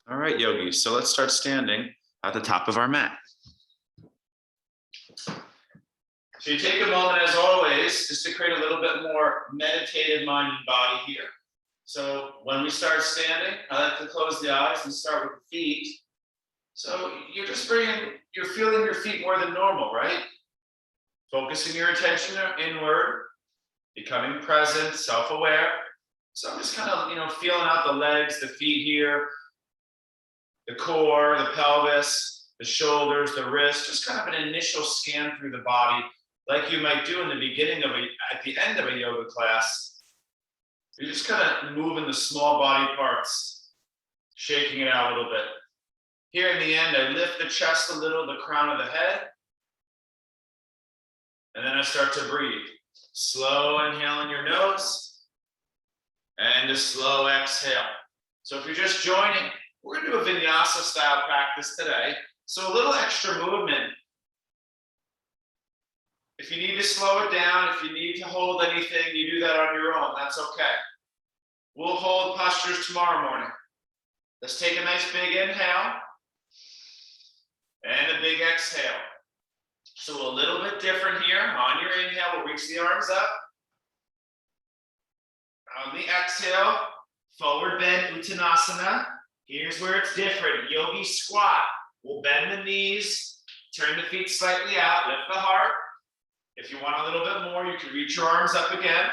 All right, yogis, so let's start standing at the top of our mat. So you take a moment, as always, just to create a little bit more meditative mind and body here. So when we start standing, I like to close the eyes and start with the feet. So you're feeling your feet more than normal, right? Focusing your attention inward, becoming present, self-aware. So I'm just kind of, feeling out the legs, the feet here, the core, the pelvis, the shoulders, the wrists, just kind of an initial scan through the body, like you might do in the beginning at the end of a yoga class. You're just kind of moving the small body parts, shaking it out a little bit. Here in the end, I lift the chest a little, the crown of the head, and then I start to breathe. Slow inhale in your nose, and a slow exhale. So if you're just joining, we're going to do a vinyasa style practice today. So a little extra movement. If you need to slow it down, if you need to hold anything, you do that on your own. That's okay. We'll hold postures tomorrow morning. Let's take a nice big inhale and a big exhale. So a little bit different here. On your inhale, we'll reach the arms up. On the exhale, forward bend Uttanasana. Here's where it's different. Yogi squat. We'll bend the knees, turn the feet slightly out, lift the heart. If you want a little bit more, you can reach your arms up again.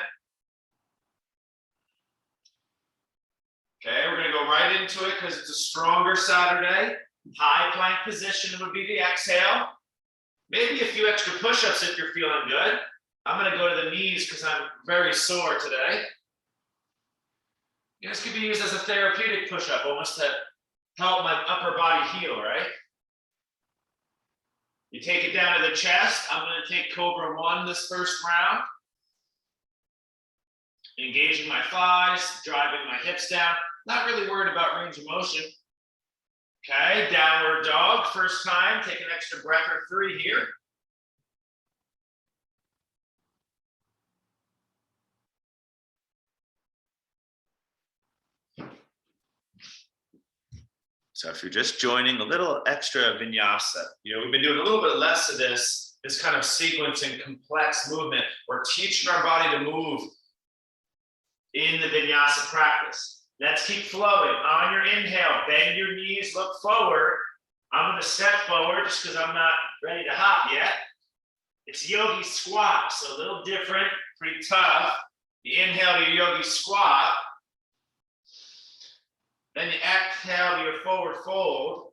Okay, we're going to go right into it because it's a stronger Saturday. High plank position would be the exhale. Maybe a few extra push-ups if you're feeling good. I'm going to go to the knees because I'm very sore today. This could be used as a therapeutic push-up, almost to help my upper body heal, right? You take it down to the chest. I'm going to take Cobra 1 this first round. Engaging my thighs, driving my hips down. Not really worried about range of motion. Okay, downward dog, first time. Take an extra breath or 3 here. So if you're just joining, a little extra vinyasa. We've been doing a little bit less of this kind of sequencing, complex movement. We're teaching our body to move in the vinyasa practice. Let's keep flowing. On your inhale, bend your knees, look forward. I'm going to step forward just because I'm not ready to hop yet. It's yogi squat, so a little different, pretty tough. You inhale to your yogi squat. Then you exhale to your forward fold.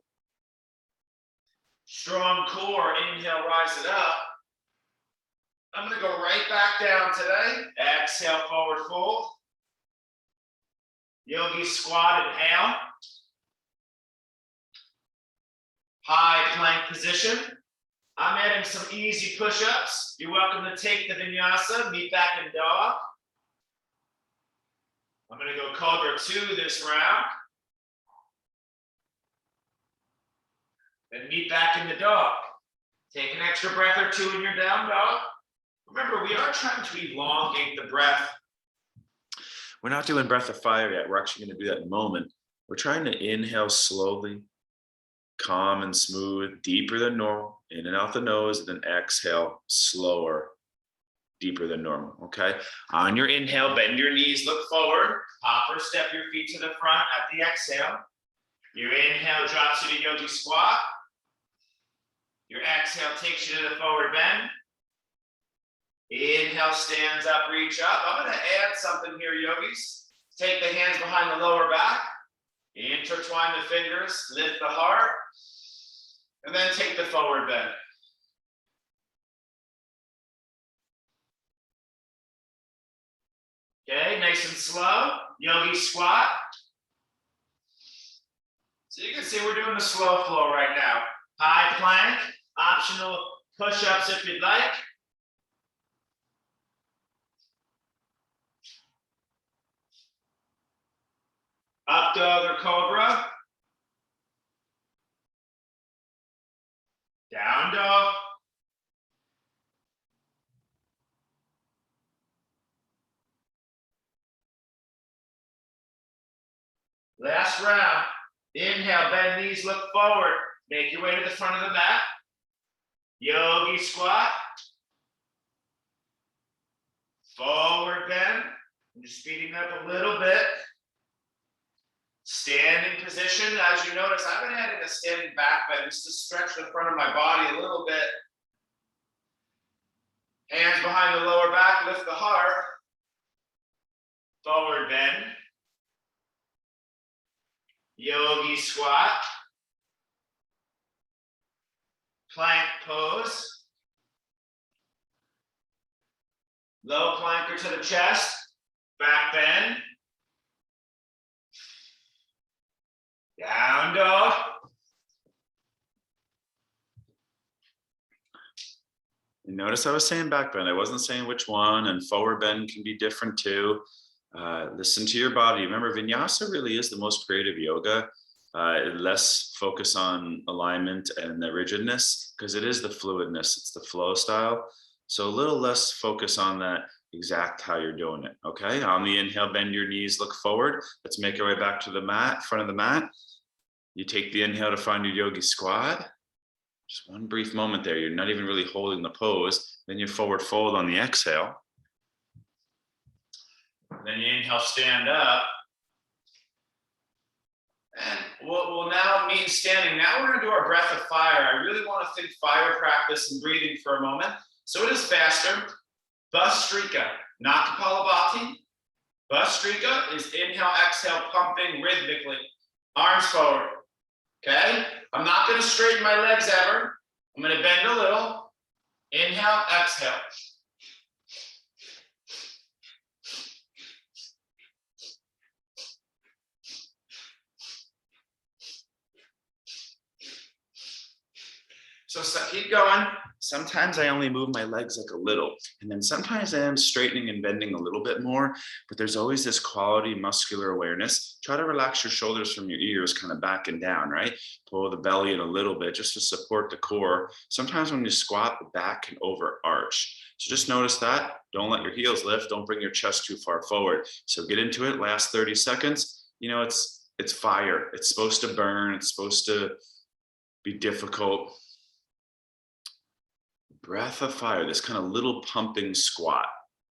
Strong core, inhale, rise it up. I'm going to go right back down today. Exhale, forward fold. Yogi squat, inhale. High plank position. I'm adding some easy push-ups. You're welcome to take the vinyasa, meet back in dog. I'm going to go Cobra 2 this round. Then meet back in the dog. Take an extra breath or 2 in your down dog. Remember, we are trying to elongate the breath. We're not doing breath of fire yet. We're actually going to do that in a moment. We're trying to inhale slowly, calm and smooth, deeper than normal. In and out the nose, and then exhale slower, deeper than normal, okay? On your inhale, bend your knees, look forward. Hop or step your feet to the front at the exhale. Your inhale drops you to yogi squat. Your exhale takes you to the forward bend. Inhale stands up, reach up. I'm going to add something here, yogis. Take the hands behind the lower back. Intertwine the fingers, lift the heart. And then take the forward bend. Okay, nice and slow. Yogi squat. So you can see we're doing the slow flow right now. High plank, optional push-ups if you'd like. Up dog or cobra. Down dog. Last round. Inhale, bend knees, look forward. Make your way to the front of the mat. Yogi squat. Forward bend. I'm just speeding up a little bit. Standing position. As you notice, I've been adding a standing back bend just to stretch the front of my body a little bit. Hands behind the lower back, lift the heart. Forward bend. Yogi squat. Plank pose. Low planker to the chest. Back bend. Down dog. And notice I was saying back bend. I wasn't saying which one, and forward bend can be different too. Listen to your body. Remember, vinyasa really is the most creative yoga. Less focus on alignment and the rigidness, because it is the fluidness, it's the flow style. So a little less focus on that exact how you're doing it. Okay, on the inhale, bend your knees, look forward. Let's make our way back to the mat, front of the mat. You take the inhale to find your yogi squat. Just one brief moment there. You're not even really holding the pose. Then you forward fold on the exhale. Then you inhale, stand up. And we'll now mean standing. Now we're going to do our breath of fire. I really want to think fire practice and breathing for a moment. So it is faster. Bhastrika, not Kapalabhati. Bhastrika is inhale, exhale, pumping rhythmically. Arms forward. Okay? I'm not going to straighten my legs ever. I'm going to bend a little. Inhale, exhale. So keep going. Sometimes I only move my legs like a little, and then sometimes I am straightening and bending a little bit more, but there's always this quality muscular awareness. Try to relax your shoulders from your ears, kind of back and down, right? Pull the belly in a little bit just to support the core. Sometimes when you squat, the back can overarch. So just notice that. Don't let your heels lift. Don't bring your chest too far forward. So get into it, last 30 seconds. You know, it's fire. It's supposed to burn. It's supposed to be difficult. Breath of fire, this kind of little pumping squat,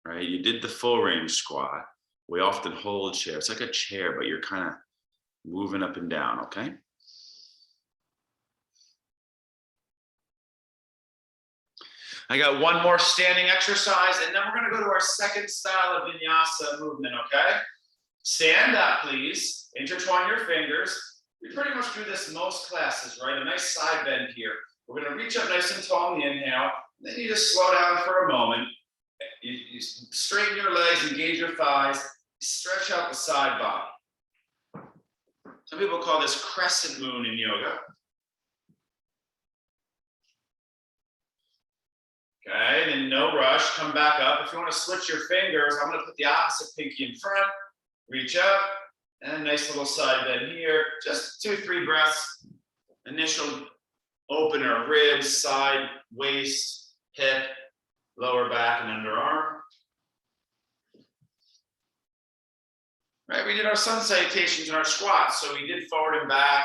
right? You did the full range squat. We often hold chair. It's like a chair, but you're kind of moving up and down, okay? I got one more standing exercise, and then we're going to go to our second style of vinyasa movement, okay? Stand up, please. Intertwine your fingers. We pretty much do this most classes, right? A nice side bend here. We're going to reach up nice and tall on the inhale. Then you just slow down for a moment. You straighten your legs, engage your thighs, stretch out the side body. Some people call this crescent moon in yoga. Okay, then no rush, come back up. If you want to switch your fingers, I'm going to put the opposite pinky in front, reach up, and a nice little side bend here. Just 2-3 breaths. Initial opener, ribs, side, waist, hip, lower back, and underarm. Right, we did our sun salutations and our squats, so we did forward and back.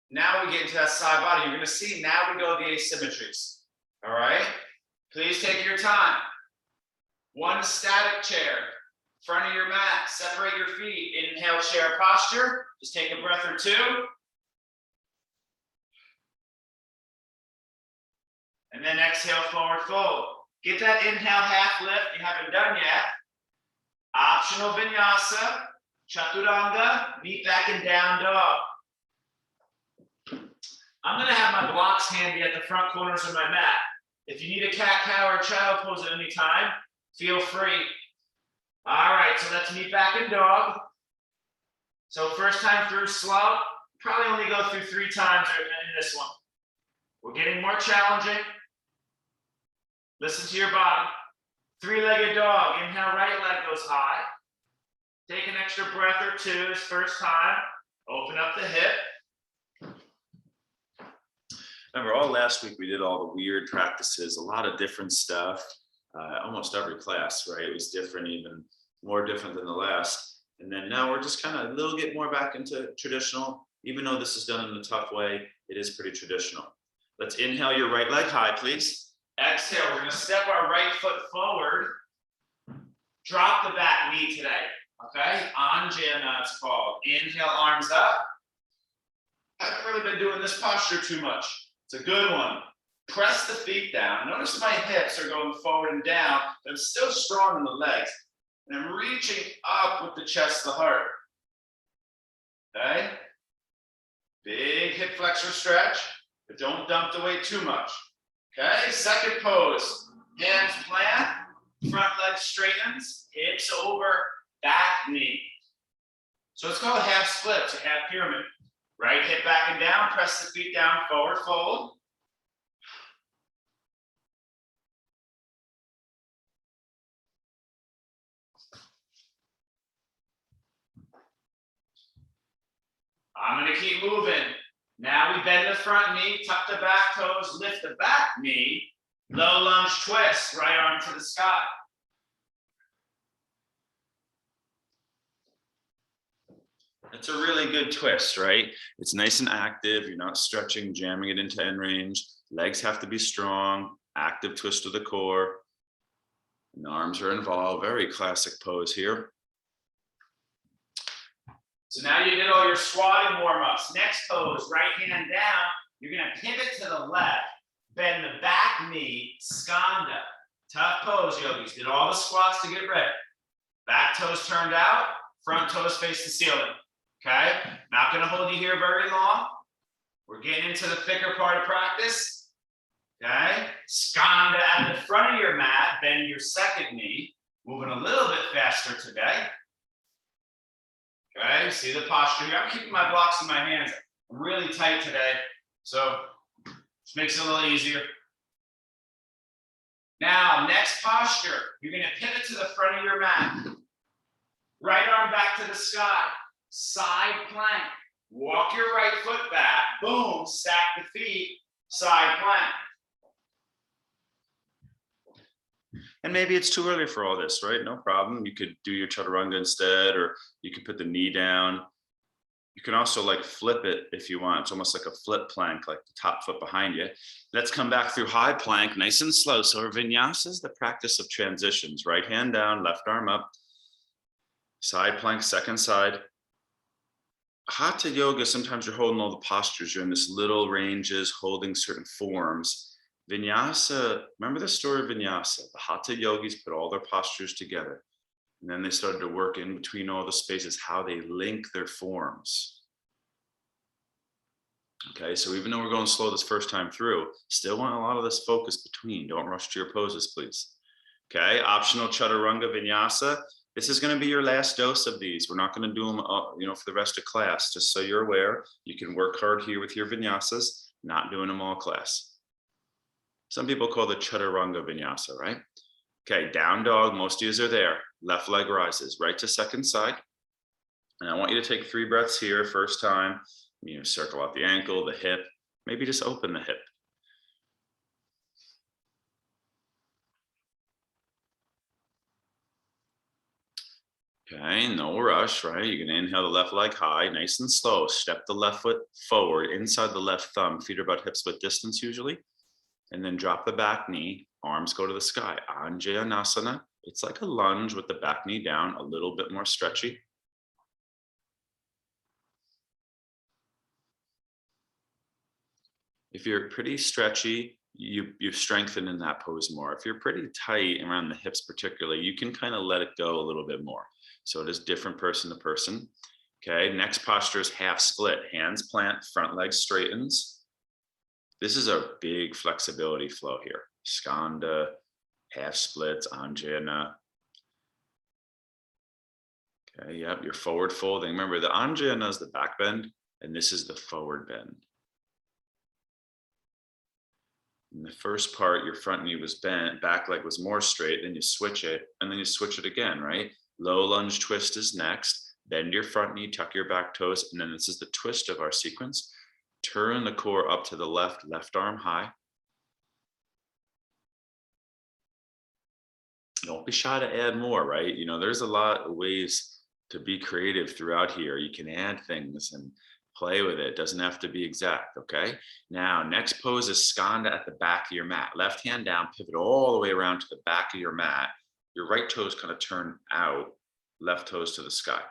Now we get into that side body. You're going to see now we go the asymmetries. All right, please take your time. One static chair, front of your mat, separate your feet. Inhale, chair posture. Just take a breath or two. And then exhale, forward fold. Get that inhale half lift you haven't done yet. Optional vinyasa, chaturanga, meet back and down dog. I'm gonna have my blocks handy at the front corners of my mat. If you need a cat-cow or child pose at any time, feel free. All right, so let's meet back in dog. So first time through slow, probably only go through 3 times in this one. We're getting more challenging. Listen to your body. 3-legged dog. Inhale, right leg goes high. Take an extra breath or two this first time. Open up the hip. Remember, all last week we did all the weird practices, a lot of different stuff. Almost every class, right? It was different, even more different than the last. And then now we're just kind of a little bit more back into traditional. Even though this is done in a tough way, it is pretty traditional. Let's inhale your right leg high, please. Exhale, we're gonna step our right foot forward. Drop the back knee today, okay? Anjana it's called. Inhale, arms up. I haven't really been doing this posture too much. It's a good one. Press the feet down. Notice my hips are going forward and down, but I'm still strong in the legs. And I'm reaching up with the chest, the heart. Okay? Big hip flexor stretch, but don't dump the weight too much. Okay, second pose. Hands plant, front leg straightens, hips over, back knee. So it's called half splits, a half pyramid. Right hip back and down, press the feet down, forward fold. I'm gonna keep moving. Now we bend the front knee, tuck the back toes, lift the back knee, low lunge twist, right arm to the sky. It's a really good twist, right? It's nice and active. You're not stretching, jamming it into end range. Legs have to be strong, active twist of the core. And the arms are involved. Very classic pose here. So now you did all your squatting warm-ups. Next pose, right hand down. You're gonna pivot to the left, bend the back knee, skanda. Tough pose, yogis. Did all the squats to get ready. Back toes turned out, front toes face the ceiling. Okay, not gonna hold you here very long. We're getting into the thicker part of practice. Okay, skanda at the front of your mat, bend your second knee. Moving a little bit faster today. Okay, see the posture here. I'm keeping my blocks in my hands. I'm really tight today, so just makes it a little easier. Now, next posture, you're gonna pivot to the front of your mat. Right arm back to the sky, side plank. Walk your right foot back, boom, stack the feet, side plank. And maybe it's too early for all this, right? No problem. You could do your chaturanga instead, or you could put the knee down. You can also like flip it if you want. It's almost like a flip plank, like the top foot behind you. Let's come back through high plank, nice and slow. So our vinyasa is the practice of transitions. Right hand down, left arm up. Side plank, second side. Hatha yoga, sometimes you're holding all the postures. You're in this little ranges, holding certain forms. Vinyasa, remember the story of Vinyasa? The Hatha yogis put all their postures together. And then they started to work in between all the spaces, how they link their forms. Okay, so even though we're going slow this first time through, still want a lot of this focus between. Don't rush to your poses, please. Okay, optional chaturanga vinyasa. This is going to be your last dose of these. We're not going to do them, for the rest of class. Just so you're aware, you can work hard here with your vinyasas, not doing them all class. Some people call the chaturanga vinyasa, right? Okay, down dog, most of you are there. Left leg rises, right to second side. And I want you to take 3 breaths here, first time. Circle out the ankle, the hip, maybe just open the hip. Okay, no rush, right? You can inhale the left leg high, nice and slow. Step the left foot forward, inside the left thumb. Feet are about hip width distance usually. And then drop the back knee, arms go to the sky. Anjaneyasana. It's like a lunge with the back knee down, a little bit more stretchy. If you're pretty stretchy, you strengthen in that pose more. If you're pretty tight around the hips particularly, you can kind of let it go a little bit more. So it is different person to person. Okay, next posture is half split. Hands plant, front leg straightens. This is a big flexibility flow here. Skanda, half splits, Anjana. Okay, yep, you're forward folding. Remember, the Anjana is the back bend, and this is the forward bend. In the first part, your front knee was bent, back leg was more straight, then you switch it, and then you switch it again, right? Low lunge twist is next. Bend your front knee, tuck your back toes, and then this is the twist of our sequence. Turn the core up to the left, left arm high. Don't be shy to add more, right? There's a lot of ways to be creative throughout here. You can add things and play with it. It doesn't have to be exact, okay? Now, next pose is skanda at the back of your mat. Left hand down, pivot all the way around to the back of your mat. Your right toes kind of turn out, left toes to the sky.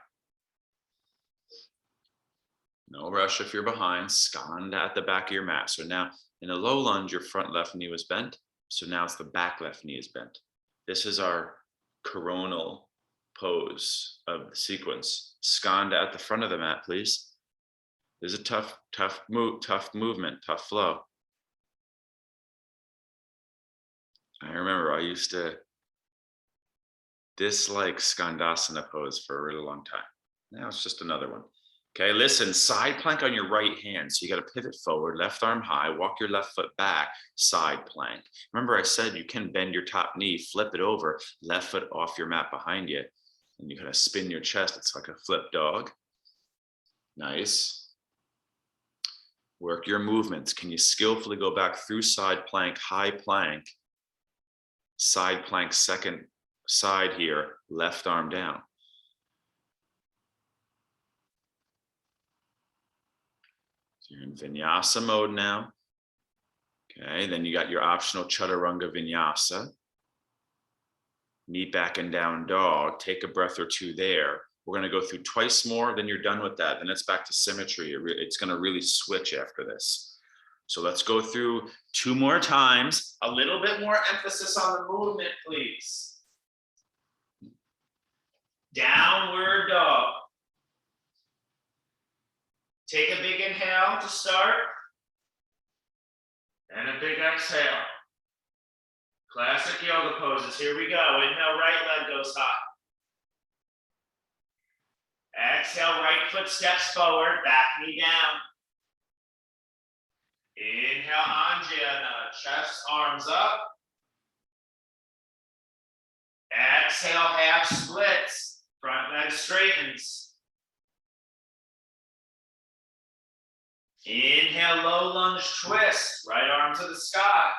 No rush if you're behind. Skanda at the back of your mat. So now in a low lunge, your front left knee was bent. So now it's the back left knee is bent. This is our coronal pose of the sequence. Skanda at the front of the mat, please. This is a tough movement, tough flow. I remember I used to dislike Skandasana pose for a really long time. Now it's just another one. Okay, listen, side plank on your right hand. So you got to pivot forward, left arm high, walk your left foot back, side plank. Remember I said you can bend your top knee, flip it over, left foot off your mat behind you, and you kind of spin your chest. It's like a flip dog. Nice. Work your movements. Can you skillfully go back through side plank, high plank, side plank, second side here, left arm down. So you're in vinyasa mode now. Okay, then you got your optional chaturanga vinyasa. Knee back and down dog. Take a breath or two there. We're going to go through twice more, then you're done with that. Then it's back to symmetry. It's going to really switch after this. So let's go through 2 more times. A little bit more emphasis on the movement, please. Downward dog. Take a big inhale to start. And a big exhale. Classic yoga poses. Here we go. Inhale, right leg goes high. Exhale, right foot steps forward, back knee down. Inhale, Anjana, chest, arms up. Exhale, half splits, front leg straightens. Inhale, low lunge twist, right arm to the sky.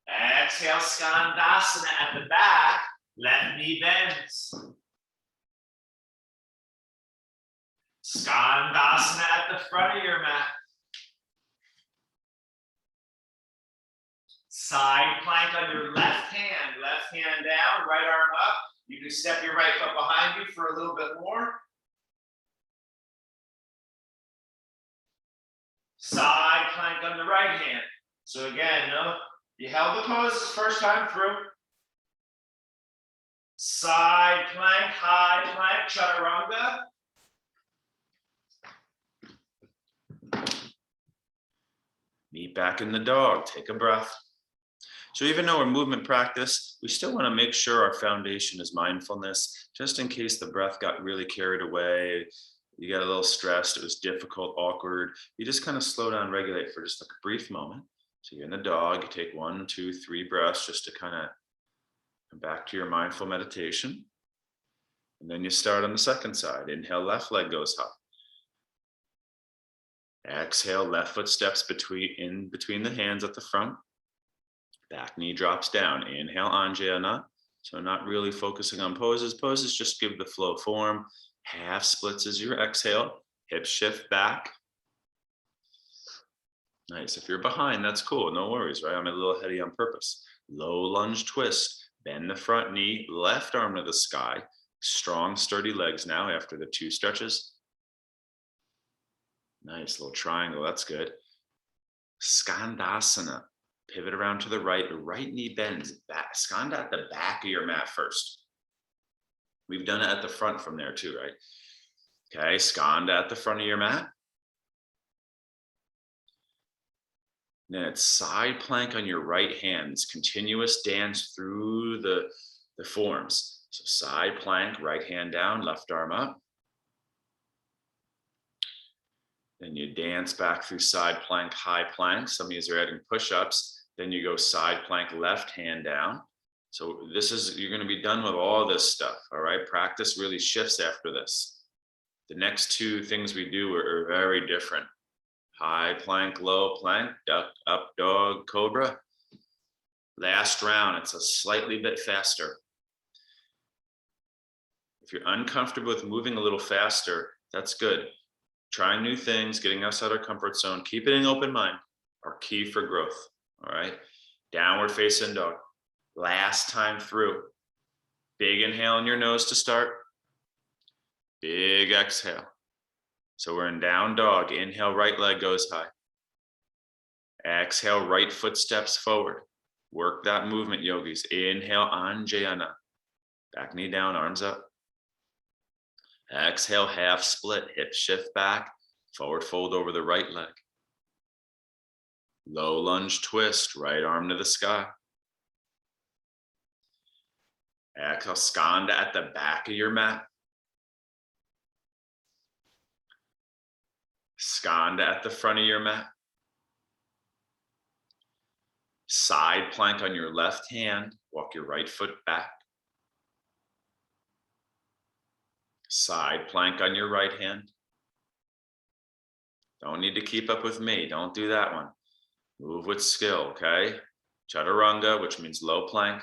Exhale, Skandasana at the back, left knee bends. Skandasana at the front of your mat. Side plank on your left hand down, right arm up. You can step your right foot behind you for a little bit more. Side plank on the right hand. So again, you held the pose first time through. Side plank, high plank, chaturanga. Meet back in the dog, take a breath. So even though we're movement practice, we still want to make sure our foundation is mindfulness, just in case the breath got really carried away, you got a little stressed, it was difficult, awkward. You just kind of slow down, regulate for just like a brief moment. So you're in the dog, you take 1, 2, 3 breaths just to kind of come back to your mindful meditation. And then you start on the second side. Inhale, left leg goes high. Exhale, left foot steps between the hands at the front. Back knee drops down. Inhale, Anjana. So not really focusing on poses. Poses just give the flow form. Half splits as your exhale. Hip shift back. Nice. If you're behind, that's cool. No worries, right? I'm a little heady on purpose. Low lunge twist. Bend the front knee. Left arm to the sky. Strong, sturdy legs now after the 2 stretches. Nice little triangle. That's good. Skandasana. Pivot around to the right knee bends back. Skanda at the back of your mat first. We've done it at the front from there too, right? Okay, skanda at the front of your mat. Then it's side plank on your right hands, continuous dance through the forms. So side plank, right hand down, left arm up. Then you dance back through side plank, high plank. Some of you are adding push-ups. Then you go side plank, left hand down. So you're going to be done with all this stuff, all right? Practice really shifts after this. The next 2 things we do are very different. High plank, low plank, duck, up dog, cobra. Last round, it's a slightly bit faster. If you're uncomfortable with moving a little faster, that's good. Trying new things, getting outside our comfort zone, keeping an open mind are key for growth. All right. Downward facing dog. Last time through. Big inhale in your nose to start. Big exhale. So we're in down dog. Inhale, right leg goes high. Exhale, right foot steps forward. Work that movement, yogis. Inhale, Anjayana. Back knee down, arms up. Exhale, half split, hip shift back. Forward fold over the right leg. Low lunge twist, right arm to the sky. Exhale, skanda at the back of your mat. Skanda at the front of your mat. Side plank on your left hand. Walk your right foot back. Side plank on your right hand. Don't need to keep up with me. Don't do that one. Move with skill, okay? Chaturanga, which means low plank.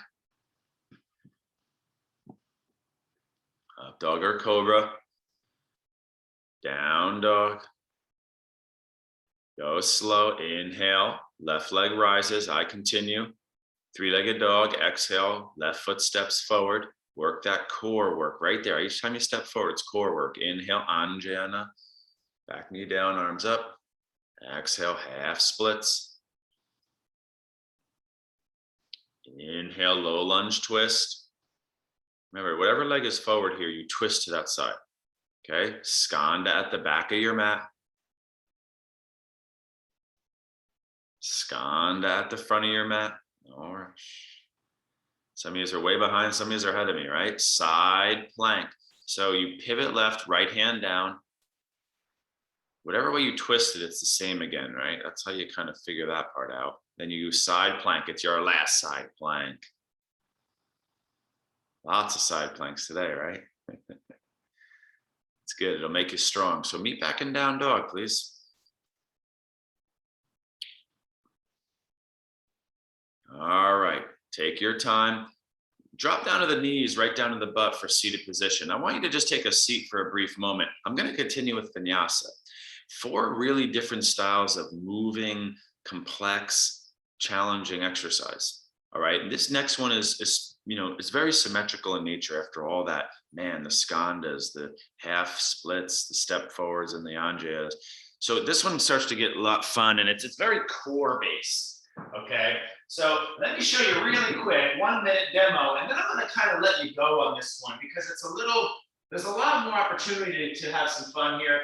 Up dog or cobra. Down dog. Go slow. Inhale. Left leg rises. I continue. Three-legged dog. Exhale. Left foot steps forward. Work that core work right there. Each time you step forward, it's core work. Inhale, Anjayana. Back knee down, arms up. Exhale, half splits. Inhale, low lunge twist. Remember, whatever leg is forward here, you twist to that side. Okay, skanda at the back of your mat. Skanda at the front of your mat. All right. Some of you are way behind, some of you are ahead of me, right? Side plank. So you pivot left, right hand down. Whatever way you twist it, it's the same again, right? That's how you kind of figure that part out. Then you use side plank. It's your last side plank. Lots of side planks today, right? It's good. It'll make you strong. So meet back in down dog, please. All right. Take your time. Drop down to the knees, right down to the butt for seated position. I want you to just take a seat for a brief moment. I'm going to continue with vinyasa. 4 really different styles of moving, complex, challenging exercise. All right. And this next one is it's very symmetrical in nature after all that, man, the skandas, the half splits, the step forwards, and the anjayas. So this one starts to get a lot fun, and it's very core based. Okay, so let me show you really quick, 1-minute demo, and then I'm going to kind of let you go on this one because there's a lot more opportunity to have some fun here.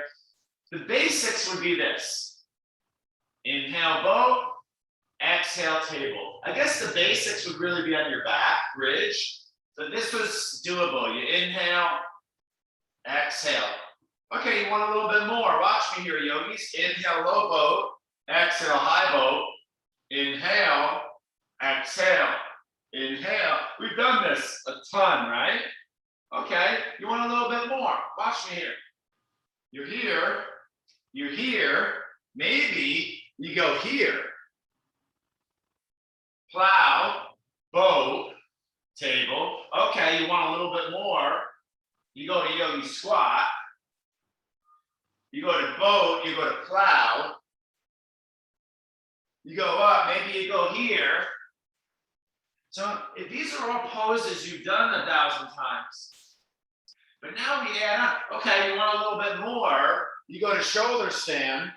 The basics would be this. Inhale, boat, exhale, table. I guess the basics would really be on your back, bridge. So this was doable. You inhale, exhale. Okay, you want a little bit more. Watch me here, yogis. Inhale, low boat, exhale, high boat. Inhale, exhale, inhale. We've done this a ton, right? Okay, you want a little bit more. Watch me here. You're here, maybe you go here. Plow, boat, table. Okay, you want a little bit more. You go to yogi squat. You go to boat, you go to plow. You go up, maybe you go here. So if these are all poses you've done 1,000 times. But now we add up. Okay, you want a little bit more. You go to shoulder stand.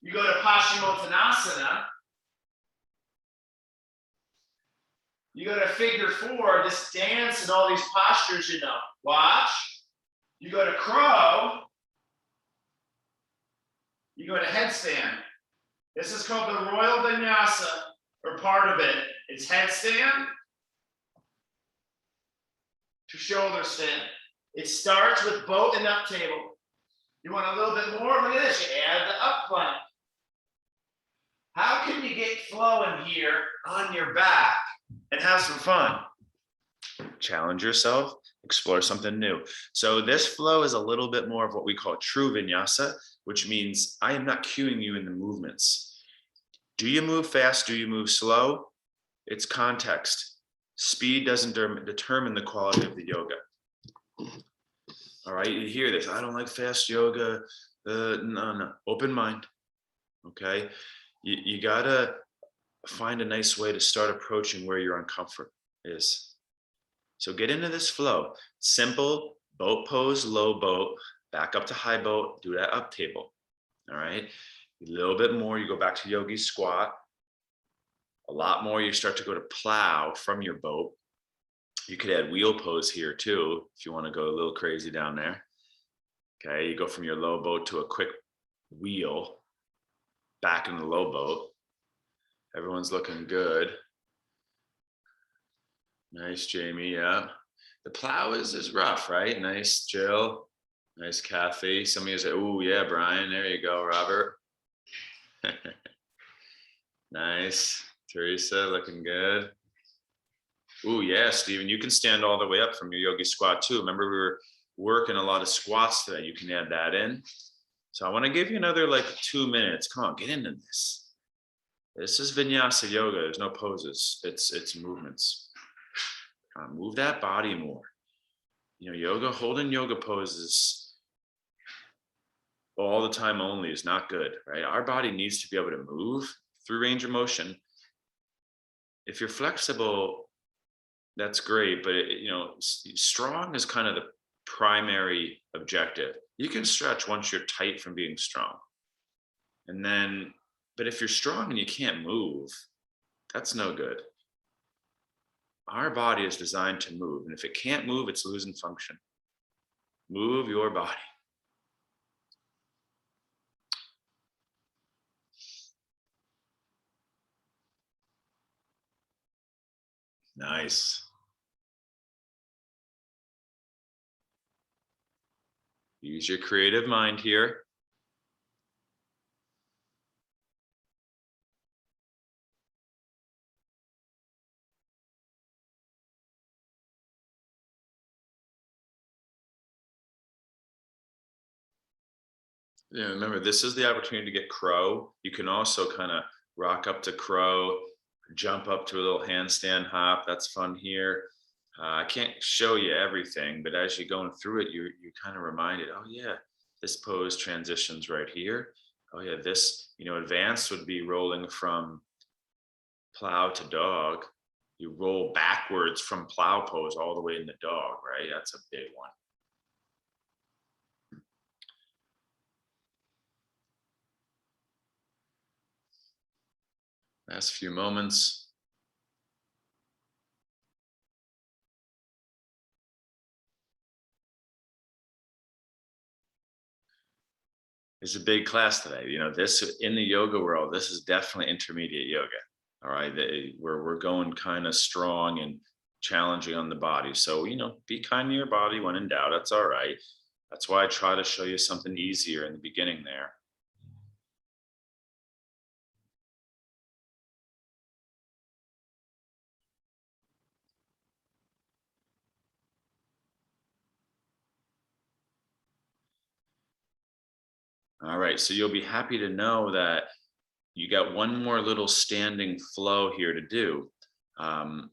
You go to Paschimottanasana. You go to figure 4, this dance and all these postures, you know. Watch. You go to crow. You go to headstand. This is called the Royal Vinyasa, or part of it. It's headstand to shoulder stand. It starts with boat and up table. You want a little bit more? Look at this. You add the up plank. How can you get flowing here on your back and have some fun? Challenge yourself, explore something new. So this flow is a little bit more of what we call true vinyasa, which means I am not cueing you in the movements. Do you move fast? Do you move slow? It's context. Speed doesn't determine the quality of the yoga. All right, you hear this. I don't like fast yoga. No. Open mind. Okay. You gotta find a nice way to start approaching where your uncomfort is. So get into this flow. Simple boat pose, low boat, back up to high boat, do that up table. All right. A little bit more, you go back to yogi squat. A lot more, you start to go to plow from your boat. You could add wheel pose here too, if you want to go a little crazy down there. Okay, you go from your low boat to a quick wheel, back in the low boat. Everyone's looking good. Nice, Jamie, yeah. The plow is rough, right? Nice, Jill. Nice, Kathy. Some of you say, oh yeah, Brian, there you go, Robert. Nice, Teresa, looking good. Oh yeah, Stephen, you can stand all the way up from your yogi squat too. Remember, we were working a lot of squats today. You can add that in. So I want to give you another like 2 minutes. Come on, get into this. This is vinyasa yoga. There's no poses. It's movements. Move that body more. You know, yoga, holding yoga poses all the time only is not good, right? Our body needs to be able to move through range of motion. If you're flexible, that's great, but you know, strong is kind of the primary objective. You can stretch once you're tight from being strong. And then, but if you're strong and you can't move, that's no good. Our body is designed to move, and if it can't move, it's losing function. Move your body. Nice. Use your creative mind here. Yeah, remember, this is the opportunity to get crow. You can also kind of rock up to crow, jump up to a little handstand hop. That's fun here. I can't show you everything, but as you're going through it, you're kind of reminded, oh yeah, this pose transitions right here. Oh yeah, this, you know, advanced would be rolling from plow to dog. You roll backwards from plow pose all the way into dog, right? That's a big one. Last few moments. It's a big class today. You know, this in the yoga world, this is definitely intermediate yoga. All right. We're going kind of strong and challenging on the body. So, you know, be kind to your body when in doubt. That's all right. That's why I try to show you something easier in the beginning there. All right. So you'll be happy to know that you got one more little standing flow here to do. And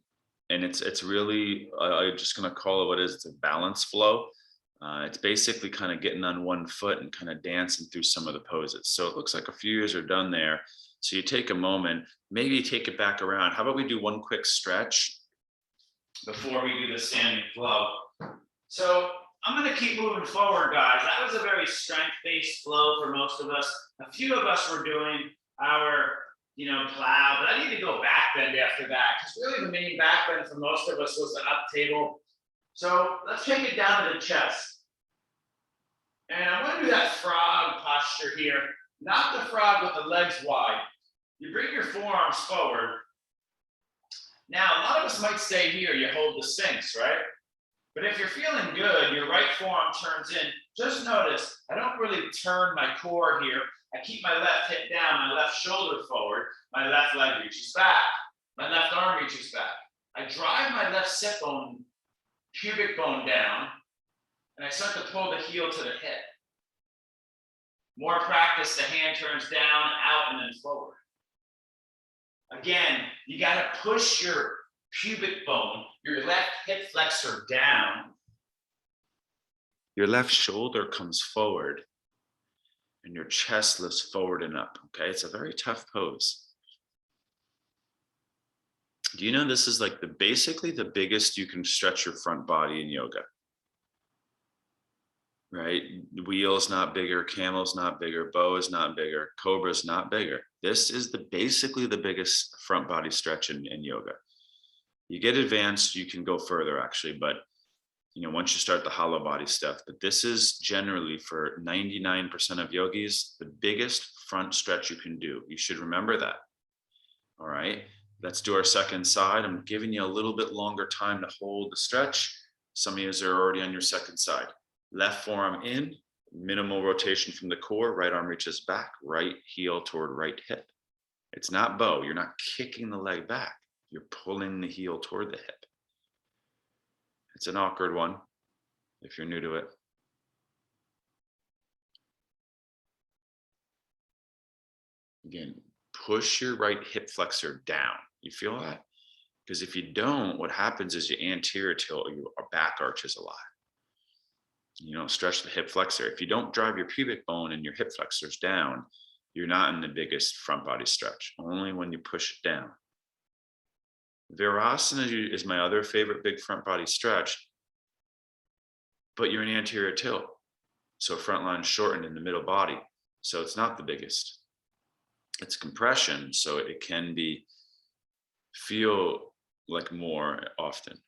it's really, I'm just going to call it what it is. It's a balance flow. It's basically kind of getting on one foot and kind of dancing through some of the poses. So it looks like a few years are done there. So you take a moment, maybe take it back around. How about we do one quick stretch before we do the standing flow? So I'm going to keep moving forward, guys. That was a very strength-based flow for most of us. A few of us were doing our, you know, plow, but I need to go back bend after that, because really the main back bend for most of us was the up table. So let's take it down to the chest. And I want to do that frog posture here, not the frog with the legs wide. You bring your forearms forward. Now, a lot of us might stay here, you hold the Sphinx, right? But if you're feeling good, your right forearm turns in. Just notice, I don't really turn my core here. I keep my left hip down, my left shoulder forward, my left leg reaches back, my left arm reaches back. I drive my left sit bone, pubic bone down, and I start to pull the heel to the hip. More practice, the hand turns down, out, and then forward. Again, you got to push your pubic bone, your left hip flexor down. Your left shoulder comes forward and your chest lifts forward and up. Okay, it's a very tough pose. Do you know this is like basically the biggest you can stretch your front body in yoga? Right? Wheel's not bigger, camel's not bigger, bow is not bigger, cobra's not bigger. This is basically the biggest front body stretch in yoga. You get advanced, you can go further actually, but once you start the hollow body stuff, but this is generally for 99% of yogis, the biggest front stretch you can do. You should remember that. All right, let's do our second side. I'm giving you a little bit longer time to hold the stretch. Some of you are already on your second side. Left forearm in, minimal rotation from the core, right arm reaches back, right heel toward right hip. It's not bow, you're not kicking the leg back, you're pulling the heel toward the hip. It's an awkward one if you're new to it. Again, push your right hip flexor down. You feel that? Because if you don't, what happens is your anterior tilt, your back arches a lot. You don't stretch the hip flexor. If you don't drive your pubic bone and your hip flexors down, you're not in the biggest front body stretch, only when you push it down. Virasana is my other favorite big front body stretch, but you're in anterior tilt. So front line shortened in the middle body. So it's not the biggest. It's compression, so it can feel like more often.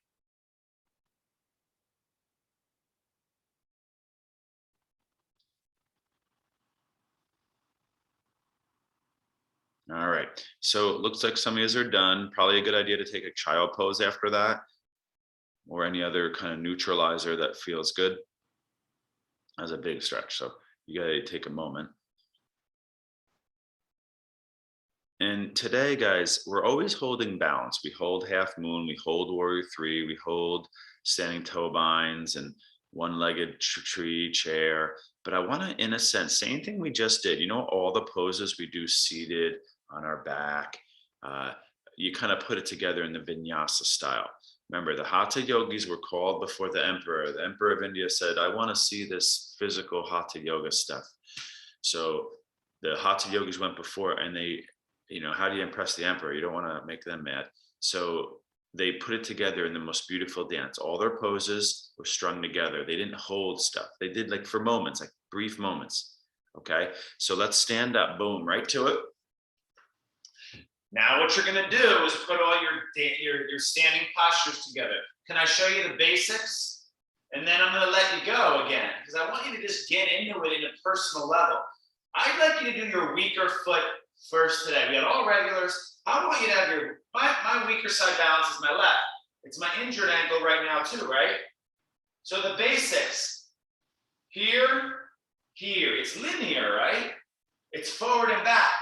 All right, so it looks like some of you are done. Probably a good idea to take a child pose after that, or any other kind of neutralizer that feels good as a big stretch. So you gotta take a moment. And today, guys, we're always holding balance. We hold half moon, we hold warrior three, we hold standing toe binds and one-legged tree chair. But I want to, in a sense, same thing we just did. All the poses we do seated on our back, you kind of put it together in the vinyasa style. Remember, the Hatha yogis were called before the emperor. The emperor of India said, I want to see this physical Hatha yoga stuff. So the Hatha yogis went before, and they, how do you impress the emperor? You don't want to make them mad. So they put it together in the most beautiful dance. All their poses were strung together. They didn't hold stuff. They did like for moments, like brief moments. Okay, so let's stand up, boom, right to it. Now what you're gonna do is put all your standing postures together. Can I show you the basics? And then I'm gonna let you go again, because I want you to just get into it in a personal level. I'd like you to do your weaker foot first today. We got all regulars. I want you to have my weaker side balance is my left. It's my injured ankle right now too, right? So the basics, here, it's linear, right? It's forward and back.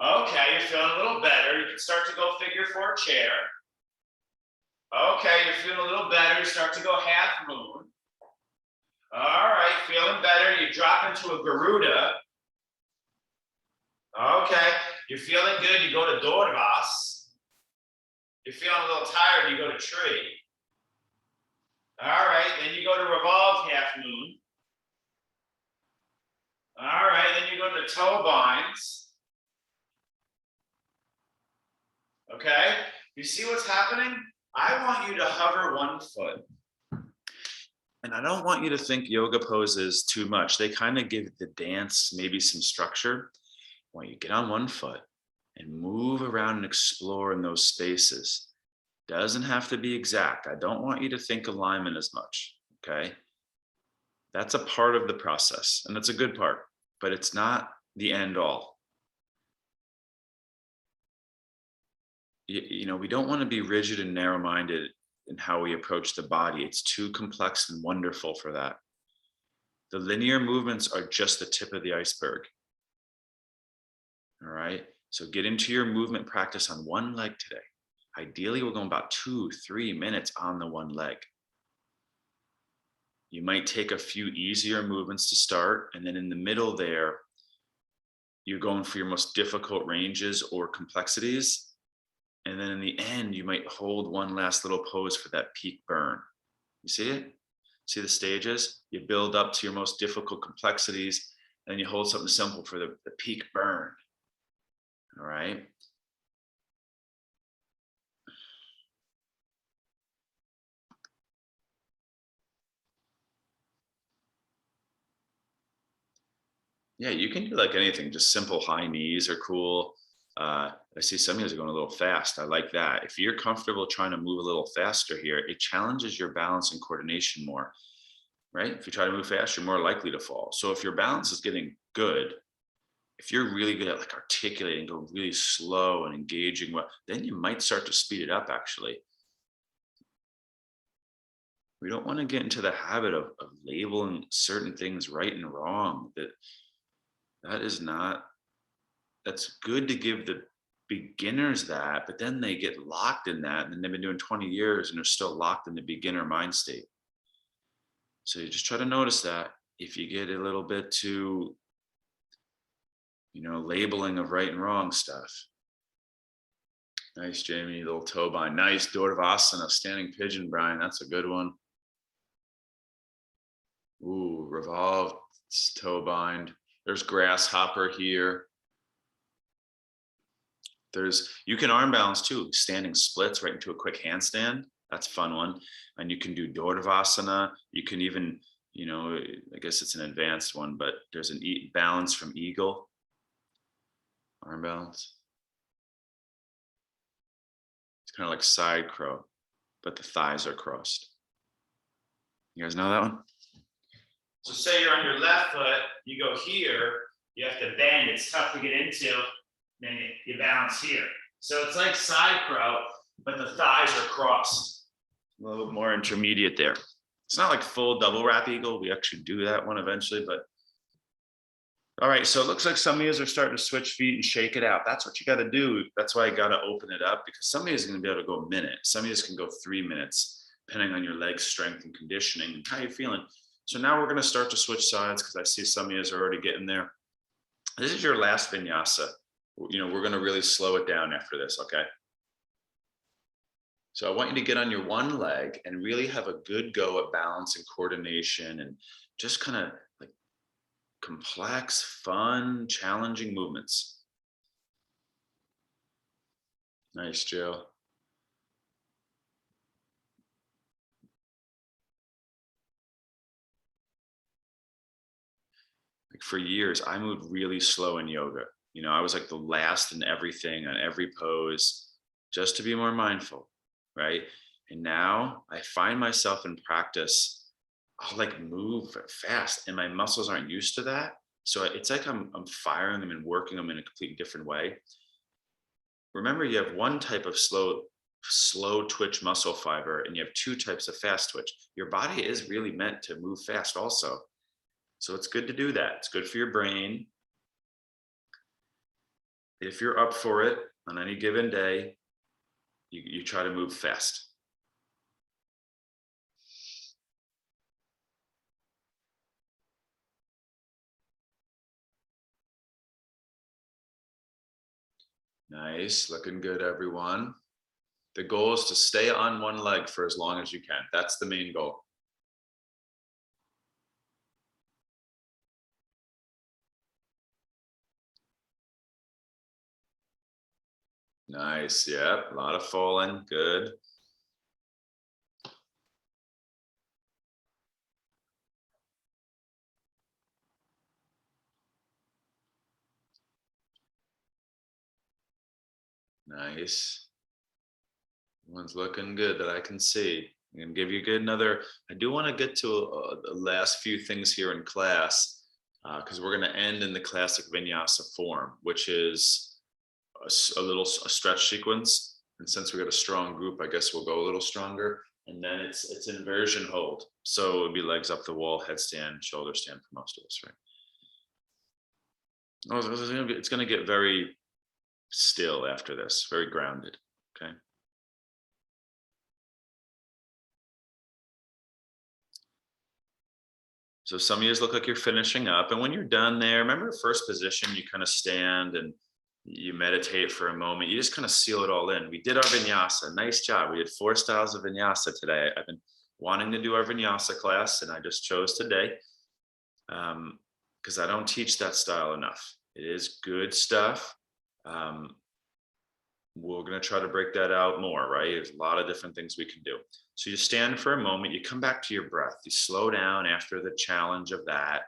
Okay, you're feeling a little better. You can start to go figure four chair. Okay, you're feeling a little better. You start to go half moon. All right, feeling better. You drop into a Garuda. Okay, you're feeling good. You go to Dodavas. You're feeling a little tired. You go to tree. All right, then you go to revolved half moon. All right, then you go to toe binds. Okay, you see what's happening? I want you to hover one foot. And I don't want you to think yoga poses too much. They kind of give the dance maybe some structure. I want you to get on one foot and move around and explore in those spaces. Doesn't have to be exact. I don't want you to think alignment as much, okay? That's a part of the process, and it's a good part, but it's not the end all. We don't want to be rigid and narrow-minded in how we approach the body. It's too complex and wonderful for that. The linear movements are just the tip of the iceberg. All right, so get into your movement practice on one leg today. Ideally, we're going about 2-3 minutes on the one leg. You might take a few easier movements to start, and then in the middle there, you're going for your most difficult ranges or complexities. And then in the end, you might hold one last little pose for that peak burn. You see it? See the stages? You build up to your most difficult complexities, and you hold something simple for the peak burn. All right. Yeah, you can do like anything, just simple high knees are cool. I see some of you are going a little fast. I like that. If you're comfortable trying to move a little faster here, it challenges your balance and coordination more, right? If you try to move fast, you're more likely to fall. So if your balance is getting good, if you're really good at like articulating, go really slow and engaging well, then you might start to speed it up actually. We don't want to get into the habit of labeling certain things right and wrong. That is not, that's good to give the beginners that, but then they get locked in that, and then they've been doing 20 years and they're still locked in the beginner mind state. So you just try to notice that if you get a little bit too, labeling of right and wrong stuff. Nice, Jamie, little toe bind. Nice, Durdvasana, standing pigeon, Brian. That's a good one. Ooh, revolved toe bind. There's grasshopper here. You can arm balance too, standing splits right into a quick handstand. That's a fun one. And you can do Durdvasana. You can even, I guess it's an advanced one, but there's an balance from eagle. Arm balance. It's kind of like side crow, but the thighs are crossed. You guys know that one? So say you're on your left foot, you go here, you have to bend, it's tough to get into, then you balance here. So it's like side crow, but the thighs are crossed. A little bit more intermediate there. It's not like full double wrap eagle. We actually do that one eventually, but all right, so it looks like some of you are starting to switch feet and shake it out. That's what you got to do. That's why I got to open it up, because some of you is going to be able to go a minute. Some of you can go 3 minutes, depending on your leg strength and conditioning and how you're feeling. So now we're going to start to switch sides, because I see some of you are already getting there. This is your last vinyasa. We're going to really slow it down after this, okay? So I want you to get on your one leg and really have a good go at balance and coordination, and just kind of like complex, fun, challenging movements. Nice, Jill. Like for years, I moved really slow in yoga. I was like the last in everything, on every pose, just to be more mindful, right? And now I find myself in practice, I'll like move fast, and my muscles aren't used to that. So it's like I'm firing them and working them in a completely different way. Remember, you have one type of slow twitch muscle fiber, and you have 2 types of fast twitch. Your body is really meant to move fast also. So it's good to do that. It's good for your brain. If you're up for it on any given day, you try to move fast. Nice, looking good, everyone. The goal is to stay on one leg for as long as you can. That's the main goal. Nice, yep, a lot of falling, good. Nice. One's looking good that I can see. I'm gonna give you I do want to get to the last few things here in class, because we're going to end in the classic vinyasa form, which is a stretch sequence. And since we got a strong group, I guess we'll go a little stronger. And then it's inversion hold. So it would be legs up the wall, headstand, shoulder stand for most of us, right? It's going to get very still after this, very grounded, okay? So some of you look like you're finishing up, and when you're done there, remember first position, you kind of stand and You meditate for a moment. You just kind of seal it all in. We did our vinyasa. Nice job. We did 4 styles of vinyasa today. I've been wanting to do our vinyasa class, and I just chose today because I don't teach that style enough. It is good stuff. We're going to try to break that out more, right? There's a lot of different things we can do. So you stand for a moment, you come back to your breath, you slow down after the challenge of that.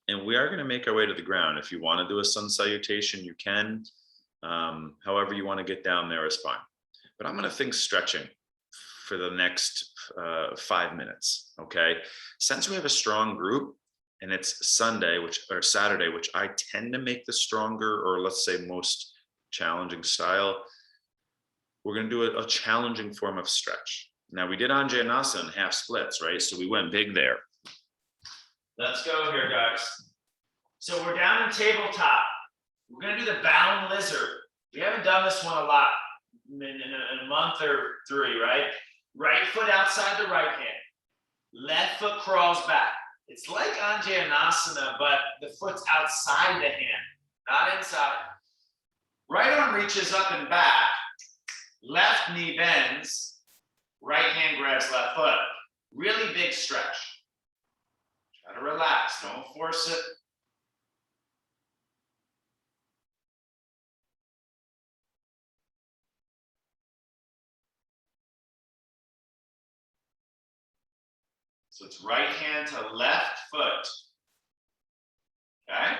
And we are going to make our way to the ground. If you want to do a sun salutation, you can. However you want to get down there is fine. But I'm going to think stretching for the next 5 minutes, okay? Since we have a strong group, and it's Sunday, or Saturday, which I tend to make the stronger, or let's say most challenging style, we're going to do a challenging form of stretch. Now, we did Anjaneyasana in half splits, right? So we went big there. Let's go here, guys. So we're down in tabletop. We're going to do the bound lizard. We haven't done this one a lot in a month or 3, right? Right foot outside the right hand. Left foot crawls back. It's like Anjaneyasana, but the foot's outside the hand, not inside. Right arm reaches up and back. Left knee bends. Right hand grabs left foot. Really big stretch. Try to relax, don't force it. So it's right hand to left foot. Okay?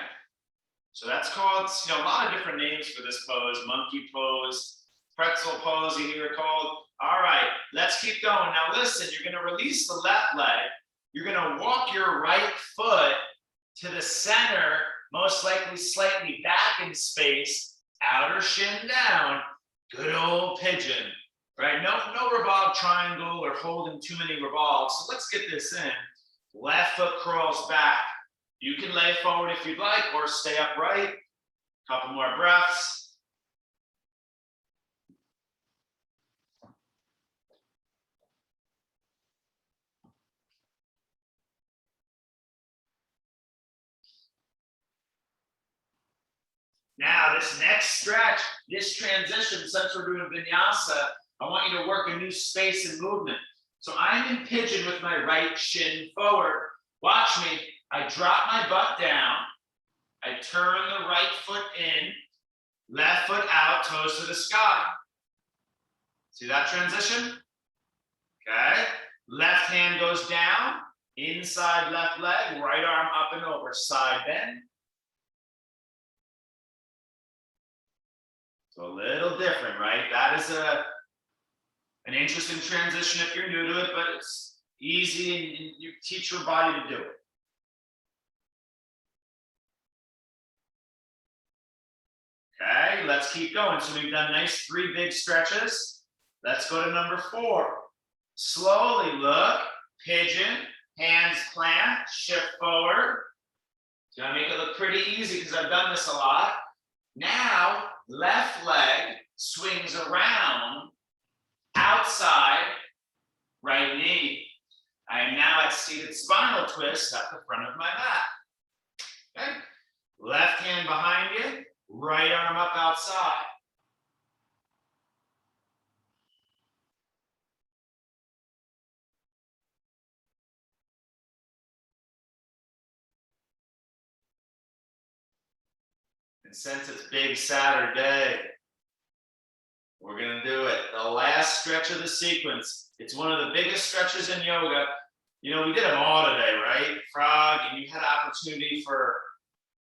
So that's called, a lot of different names for this pose. Monkey pose, pretzel pose, you hear it called. All right, let's keep going. Now listen, you're going to release the left leg. You're going to walk your right foot to the center, most likely slightly back in space, outer shin down. Good old pigeon. Right, no revolve triangle or holding too many revolves. So let's get this in. Left foot crawls back. You can lay forward if you'd like, or stay upright. Couple more breaths. Now, this next stretch, this transition, since we're doing vinyasa, I want you to work a new space and movement. So I'm in pigeon with my right shin forward. Watch me. I drop my butt down. I turn the right foot in, left foot out, toes to the sky. See that transition? Okay. Left hand goes down, inside left leg, right arm up and over, side bend. So a little different, right? That is an interesting transition if you're new to it, but it's easy and you teach your body to do it. Okay, let's keep going. So we've done nice 3 big stretches. Let's go to number 4. Slowly look, pigeon, hands plant, shift forward. So I make it look pretty easy because I've done this a lot. Now, left leg swings around, outside, right knee. I am now at seated spinal twist at the front of my mat. Okay. Left hand behind you, right arm up outside. And since it's big Saturday, we're going to do it. The last stretch of the sequence. It's one of the biggest stretches in yoga. We did them all today, right? Frog, and you had opportunity for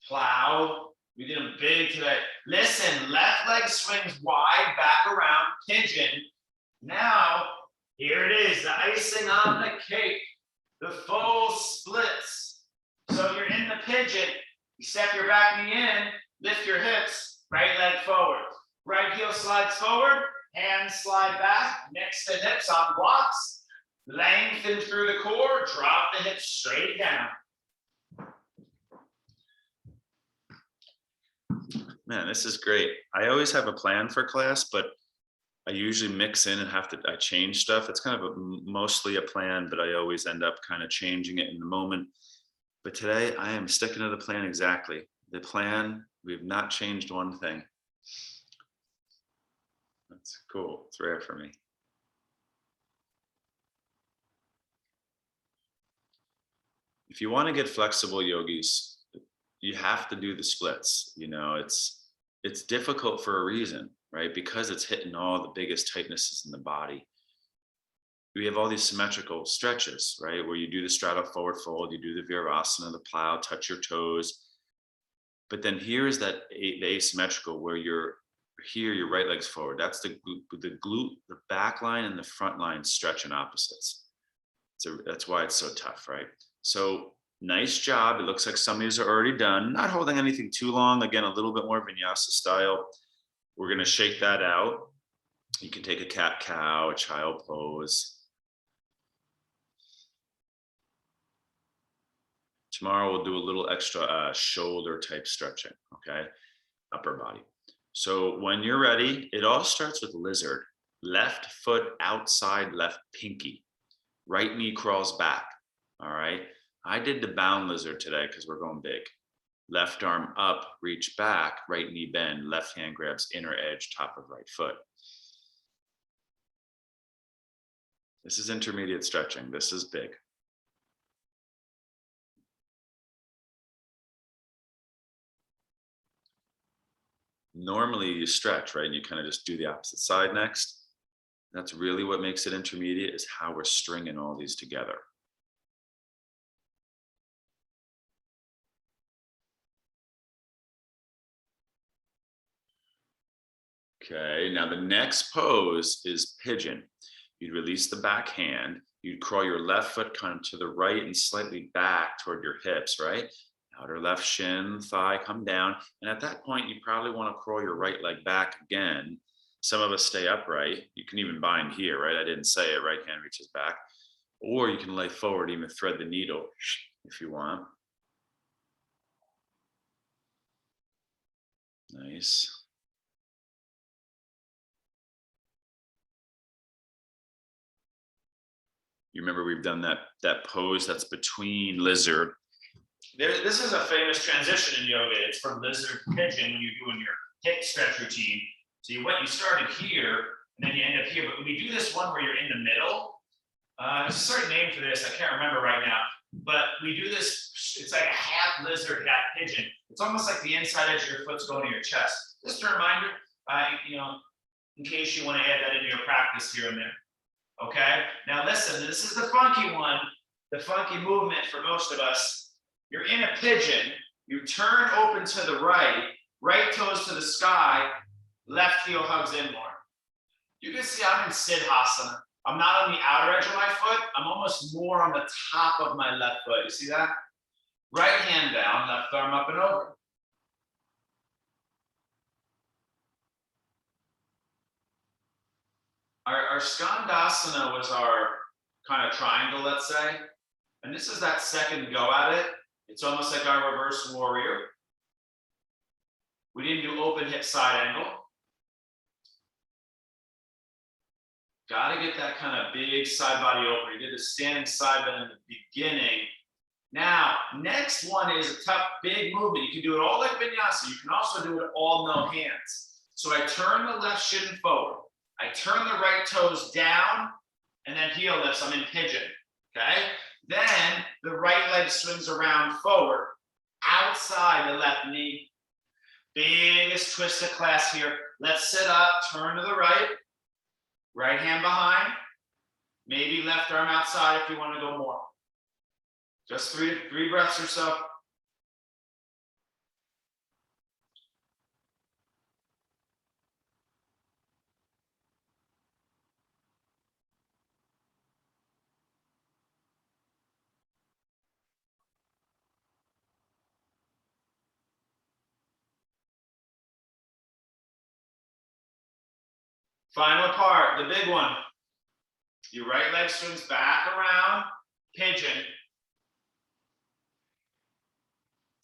plow. We did them big today. Listen, left leg swings wide, back around, pigeon. Now, here it is, the icing on the cake, the full splits. So you're in the pigeon. You step your back knee in, lift your hips, right leg forward. Right heel slides forward, hands slide back, next to hips on blocks. Lengthen through the core, drop the hips straight down. Man, this is great. I always have a plan for class, but I usually mix in and I change stuff. It's kind of mostly a plan, but I always end up kind of changing it in the moment. But today I am sticking to the plan exactly. The plan, we've not changed one thing. That's cool. It's rare for me. If you want to get flexible, yogis, you have to do the splits. You know, it's difficult for a reason, right? Because it's hitting all the biggest tightnesses in the body. We have all these symmetrical stretches, right? Where you do the straddle forward fold, you do the virasana, the plow, touch your toes. But then here is that the asymmetrical where you're here, your right leg's forward. That's the glute, the back line and the front line stretch in opposites. So that's why it's so tough, right? So nice job. It looks like some of these are already done. Not holding anything too long. Again, a little bit more vinyasa style. We're going to shake that out. You can take a cat-cow, a child pose. Tomorrow we'll do a little extra shoulder type stretching, okay? Upper body. So when you're ready, it all starts with lizard. Left foot outside left pinky. Right knee crawls back, all right? I did the bound lizard today because we're going big. Left arm up, reach back, right knee bend, left hand grabs inner edge, top of right foot. This is intermediate stretching. This is big. Normally you stretch, right? And you kind of just do the opposite side next. That's really what makes it intermediate, is how we're stringing all these together. Okay, now the next pose is pigeon. You'd release the back hand. You'd crawl your left foot kind of to the right and slightly back toward your hips, right? Outer left shin, thigh, come down. And at that point, you probably want to crawl your right leg back again. Some of us stay upright. You can even bind here, right? I didn't say it, right hand reaches back. Or you can lay forward, even thread the needle if you want. Nice. You remember we've done that pose that's between lizard. This is a famous transition in yoga. It's from lizard to pigeon when you're doing your hip stretch routine. So you started here, and then you end up here. But when we do this one where you're in the middle, there's a certain name for this. I can't remember right now. But we do this. It's like a half lizard, half pigeon. It's almost like the inside edge of your foot's going to your chest. Just a reminder, in case you want to add that into your practice here and there. Okay. Now listen. This is the funky one. The funky movement for most of us. You're in a pigeon, you turn open to the right, right toes to the sky, left heel hugs in more. You can see I'm in Siddhasana. I'm not on the outer edge of my foot, I'm almost more on the top of my left foot. You see that? Right hand down, left arm up and over. Our Skandasana was our kind of triangle, let's say. And this is that second go at it. It's almost like our reverse warrior. We didn't do open hip side angle. Got to get that kind of big side body open. You did the standing side bend in the beginning. Now, next one is a tough, big movement. You can do it all like vinyasa. You can also do it all no hands. So I turn the left shin forward. I turn the right toes down, and then heel lifts. I'm in pigeon, okay? Then the right leg swings around forward, outside the left knee. Biggest twist of class here. Let's sit up, turn to the right. Right hand behind. Maybe left arm outside if you want to go more. Just three breaths or so. Final part, the big one. Your right leg swings back around, pigeon.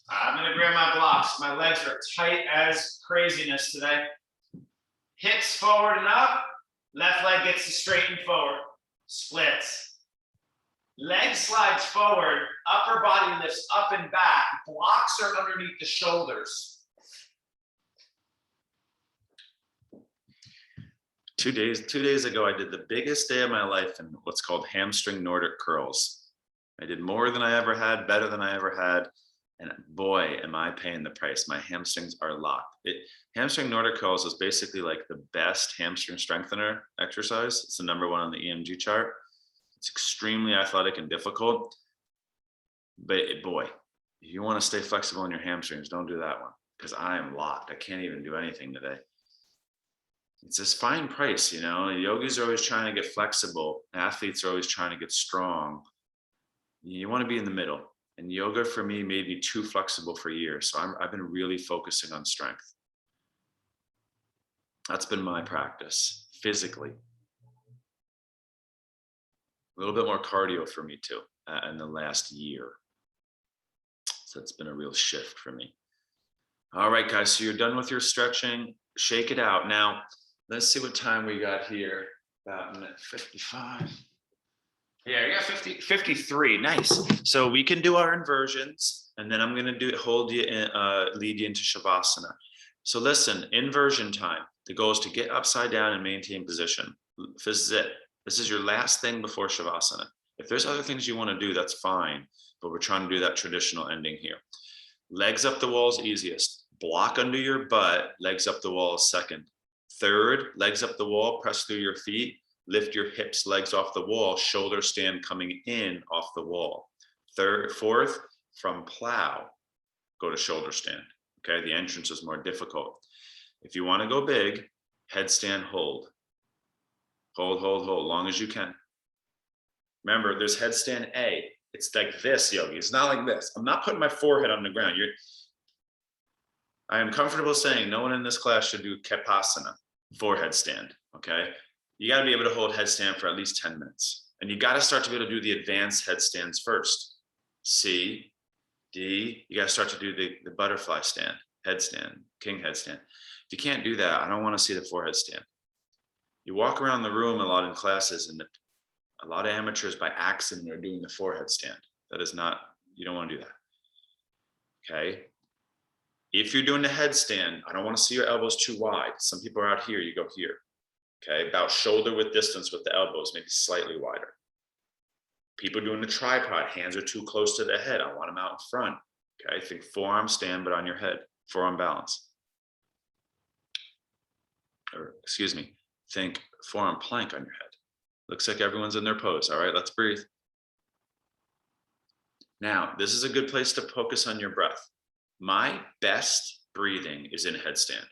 I'm gonna grab my blocks. My legs are tight as craziness today. Hips forward and up. Left leg gets to straighten forward. Splits. Leg slides forward, upper body lifts up and back, blocks are underneath the shoulders. 2 days ago, I did the biggest day of my life in what's called hamstring Nordic curls. I did more than I ever had, better than I ever had. And boy, am I paying the price. My hamstrings are locked. Hamstring Nordic curls is basically like the best hamstring strengthener exercise. It's the #1 on the EMG chart. It's extremely athletic and difficult. But boy, if you want to stay flexible in your hamstrings, don't do that one, because I am locked. I can't even do anything today. It's this fine price, you know. Yogis are always trying to get flexible. Athletes are always trying to get strong. You want to be in the middle. And yoga for me made me too flexible for years. So I've been really focusing on strength. That's been my practice physically. A little bit more cardio for me too in the last year. So it's been a real shift for me. All right, guys, so you're done with your stretching. Shake it out. Now, let's see what time we got here. About minute 55. Yeah, you got 53. Nice. So we can do our inversions, and then I'm going to hold you, lead you into Shavasana. So listen, inversion time. The goal is to get upside down and maintain position. This is it. This is your last thing before Shavasana. If there's other things you want to do, that's fine, but we're trying to do that traditional ending here. Legs up the wall is easiest. Block under your butt, legs up the wall is second. Third, legs up the wall, press through your feet, lift your hips, legs off the wall, shoulder stand coming in off the wall. Fourth, from plow, go to shoulder stand. Okay, the entrance is more difficult. If you want to go big, headstand, hold. Hold, long as you can. Remember, there's headstand A. It's like this, yogi. It's not like this. I'm not putting my forehead on the ground. I am comfortable saying no one in this class should do Kapasana, forehead stand, okay? You got to be able to hold headstand for at least 10 minutes. And you got to start to be able to do the advanced headstands first. C, D, you got to start to do the butterfly stand, headstand, king headstand. If you can't do that, I don't want to see the forehead stand. You walk around the room a lot in classes, and a lot of amateurs by accident are doing the forehead stand. That is not, you don't want to do that. Okay. If you're doing the headstand, I don't want to see your elbows too wide. Some people are out here, you go here. Okay, about shoulder width distance with the elbows, maybe slightly wider. People doing the tripod, hands are too close to the head. I want them out in front. Okay, think forearm stand, but on your head, forearm balance. Or excuse me, think forearm plank on your head. Looks like everyone's in their pose. All right, let's breathe. Now, this is a good place to focus on your breath. My best breathing is in headstand.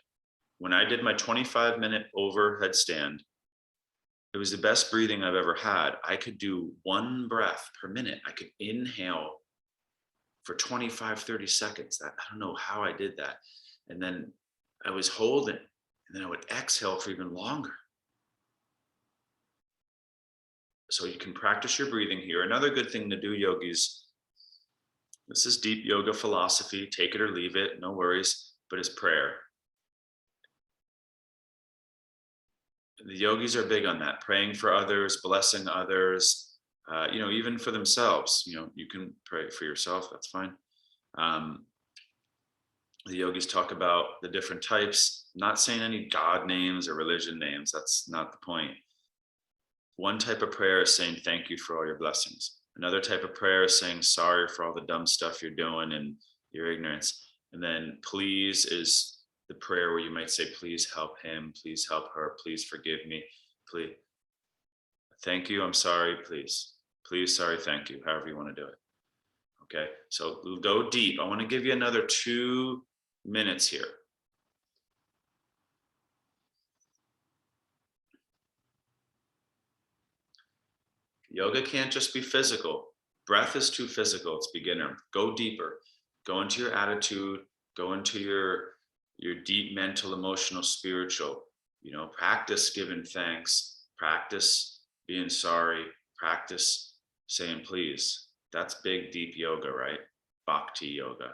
When I did my 25-minute over headstand, it was the best breathing I've ever had. I could do 1 breath per minute. I could inhale for 25, 30 seconds. I don't know how I did that. And then I was holding, and then I would exhale for even longer. So you can practice your breathing here. Another good thing to do, yogis, this is deep yoga philosophy, take it or leave it, no worries, but it's prayer. The yogis are big on that, praying for others, blessing others, even for themselves. You can pray for yourself, that's fine. The yogis talk about the different types, not saying any God names or religion names, that's not the point. One type of prayer is saying thank you for all your blessings. Another type of prayer is saying sorry for all the dumb stuff you're doing and your ignorance. And then please is the prayer where you might say, please help him, please help her, please forgive me, please. Thank you, I'm sorry, please. Please, sorry, thank you, however you want to do it. Okay, so we'll go deep. I want to give you another 2 minutes here. Yoga can't just be physical. Breath is too physical, it's beginner. Go deeper, go into your attitude, go into your deep mental, emotional, spiritual, practice giving thanks, practice being sorry, practice saying please. That's big, deep yoga, right? Bhakti yoga.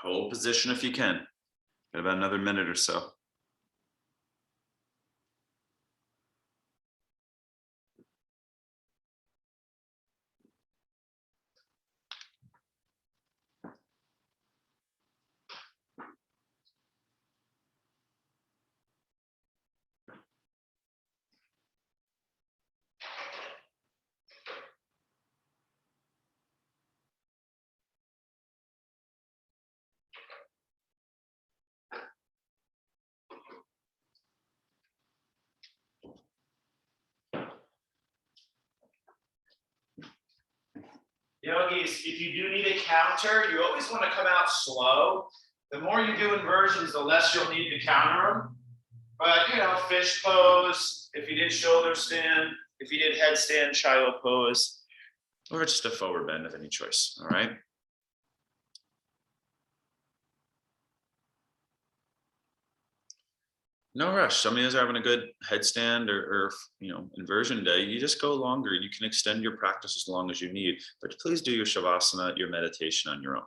Hold position if you can. Got about another minute or so. Yogis, if you do need a counter, you always want to come out slow. The more you do inversions, the less you'll need to counter them. But, you know, fish pose, if you did shoulder stand, if you did headstand, child pose. Or just a forward bend of any choice, all right? No rush. Some of you guys are having a good headstand or inversion day. You just go longer. You can extend your practice as long as you need, but please do your shavasana, your meditation on your own.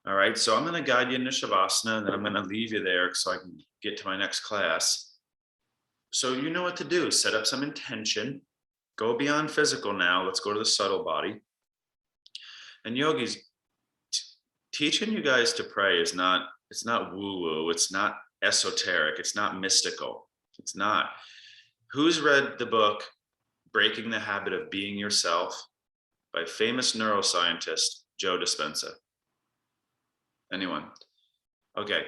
All right, so I'm going to guide you into shavasana, and then I'm going to leave you there so I can get to my next class. So you know what to do. Set up some intention. Go beyond physical now. Let's go to the subtle body. And yogis, teaching you guys to pray is not, it's not woo-woo. It's not esoteric. It's not mystical. It's not. Who's read the book Breaking the Habit of Being Yourself by famous neuroscientist Joe Dispenza? Anyone? Okay.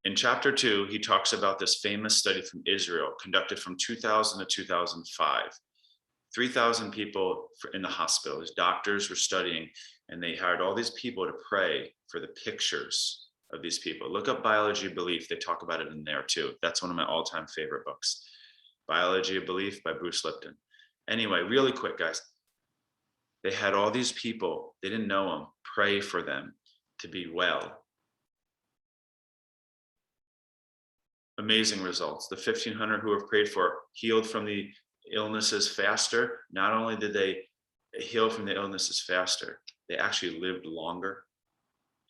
In chapter 2, he talks about this famous study from Israel conducted from 2000 to 2005. 3,000 people in the hospital. His doctors were studying, and they hired all these people to pray for the pictures of these people. Look up Biology of Belief. They talk about it in there too. That's one of my all-time favorite books. Biology of Belief by Bruce Lipton. Anyway, really quick, guys. They had all these people, they didn't know them, pray for them to be well. Amazing results. The 1,500 who were prayed for healed from the illnesses faster. Not only did they heal from the illnesses faster, they actually lived longer,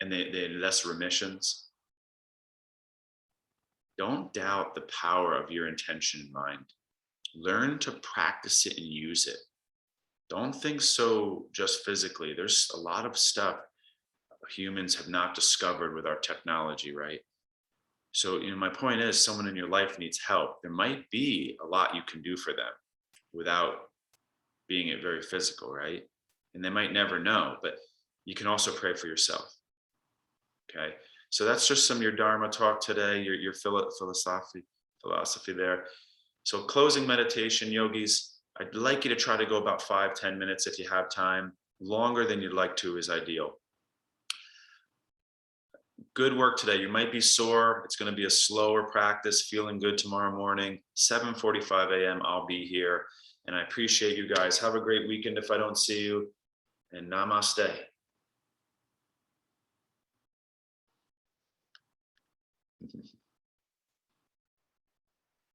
and they had less remissions. Don't doubt the power of your intention in mind. Learn to practice it and use it. Don't think so just physically. There's a lot of stuff humans have not discovered with our technology, right? So, my point is, someone in your life needs help. There might be a lot you can do for them without being it very physical, right? And they might never know, but you can also pray for yourself. Okay, so that's just some of your Dharma talk today, your philosophy there. So closing meditation, yogis, I'd like you to try to go about 5-10 minutes if you have time. Longer than you'd like to is ideal. Good work today. You might be sore. It's going to be a slower practice, feeling good tomorrow morning, 7:45 a.m. I'll be here. And I appreciate you guys. Have a great weekend if I don't see you. And namaste.